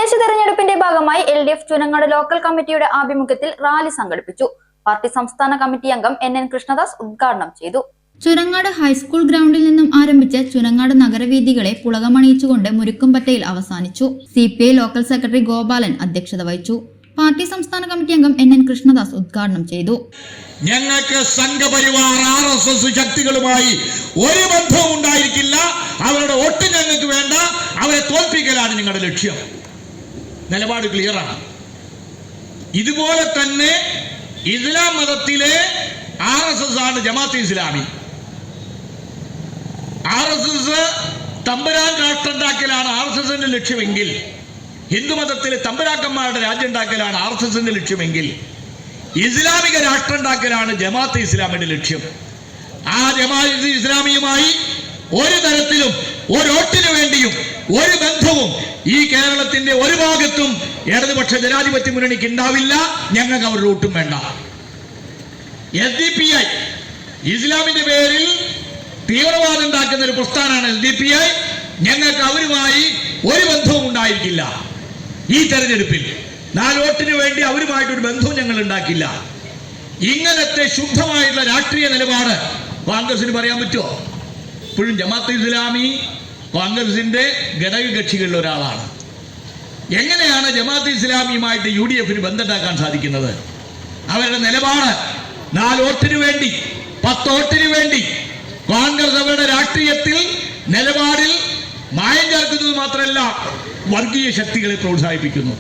തദ്ദേശ തെരഞ്ഞെടുപ്പിന്റെ ഭാഗമായി LDF ചുനങ്ങാട് ലോക്കൽ കമ്മിറ്റിയുടെ ആഭിമുഖ്യത്തിൽ റാലി സംഘടിപ്പിച്ചു. പാർട്ടി സംസ്ഥാന കമ്മിറ്റി അംഗം NN കൃഷ്ണദാസ് ഉദ്ഘാടനം ചെയ്തു. ചുനങ്ങാട് ഹൈസ്കൂൾ ഗ്രൗണ്ടിൽ നിന്നും ആരംഭിച്ച ചുനങ്ങാട് നഗരവീഥികളെ പുളകമണിയിച്ചുകൊണ്ട് മുരുക്കുംപറ്റയിൽ അവസാനിച്ചു. CPI ലോക്കൽ സെക്രട്ടറി ഗോപാലൻ അധ്യക്ഷത വഹിച്ചു. പാർട്ടി സംസ്ഥാന കമ്മിറ്റി അംഗം NN കൃഷ്ണദാസ് ഉദ്ഘാടനം ചെയ്തു. ഞങ്ങൾക്ക് സംഘപരിവാർ RSS ശക്തികളുമായി ഒരു ബന്ധവും ഉണ്ടായിരിക്കില്ല. അവരുടെ വോട്ട് ഞങ്ങൾക്ക് വേണ്ട. അവരെ തോൽപ്പിക്കലാണ് നിങ്ങളുടെ ലക്ഷ്യം. നിലപാട് ക്ലിയറാണ്. ഇതുപോലെ തന്നെ ഇസ്ലാം മതത്തിലെ RSS ആണ് ജമാഅത്തെ ഇസ്ലാമി. RSS തമ്പുരാൻ രാഷ്ട്രമുണ്ടാക്കലാണ് RSSന്റെ ലക്ഷ്യമെങ്കിൽ, ഹിന്ദുമതത്തിലെ തമ്പുരാക്കന്മാരുടെ രാജ്യം ഉണ്ടാക്കലാണ് RSSന്റെ ലക്ഷ്യമെങ്കിൽ, ഇസ്ലാമിക രാഷ്ട്രം ഉണ്ടാക്കലാണ് ജമാഅത്തെ ഇസ്ലാമിന്റെ ലക്ഷ്യം. ആ ജമാഅത്തെ ഇസ്ലാമിയുമായി ഒരു തരത്തിലും ഒരു വോട്ടിന് വേണ്ടിയും ഒരു ബന്ധവും ഈ കേരളത്തിന്റെ ഒരു ഭാഗത്തും ഇടതുപക്ഷ ജനാധിപത്യ മുന്നണിക്ക് ഉണ്ടാവില്ല. ഞങ്ങൾക്ക് അവരുടെ വോട്ടും വേണ്ട. SDPI ഇസ്ലാമിന്റെ പേരിൽ തീവ്രവാദം ഉണ്ടാക്കുന്ന ഒരു പ്രസ്ഥാനമാണ് SDPI. ഞങ്ങൾക്ക് അവരുമായി ഒരു ബന്ധവും ഉണ്ടായിരിക്കില്ല. ഈ തെരഞ്ഞെടുപ്പിൽ 4 വോട്ടിന് വേണ്ടി അവരുമായിട്ടൊരു ബന്ധവും ഞങ്ങൾ ഉണ്ടാക്കില്ല. ഇങ്ങനത്തെ ശുദ്ധമായിട്ടുള്ള രാഷ്ട്രീയ നിലപാട് കോൺഗ്രസിന് പറയാൻ പറ്റുമോ? ഇപ്പോഴും ജമാഅത്തെ ഇസ്ലാമി കോൺഗ്രസിന്റെ ഘടക കക്ഷികളിൽ ഒരാളാണ്. എങ്ങനെയാണ് ജമാഅത്തെ ഇസ്ലാമിയുമായിട്ട് UDFന് ബന്ധമുണ്ടാക്കാൻ സാധിക്കുന്നത്? അവരുടെ നിലപാട് 4 വോട്ടിന് വേണ്ടി 10 വോട്ടിന് വേണ്ടി കോൺഗ്രസ് അവരുടെ രാഷ്ട്രീയത്തിൽ നിലപാടിൽ മായം ചേർക്കുന്നത് മാത്രമല്ല, വർഗീയ ശക്തികളെ പ്രോത്സാഹിപ്പിക്കുന്നു.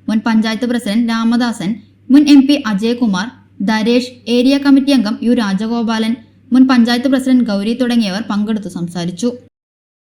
മുൻ പഞ്ചായത്ത് പ്രസിഡന്റ് രാമദാസൻ, മുൻ MP അജയകുമാർ, ദരേഷ്, ഏരിയ കമ്മിറ്റി അംഗം U രാജഗോപാലൻ, മുൻ പഞ്ചായത്ത് പ്രസിഡന്റ് ഗൗരി തുടങ്ങിയവർ പങ്കെടുത്തു സംസാരിച്ചു.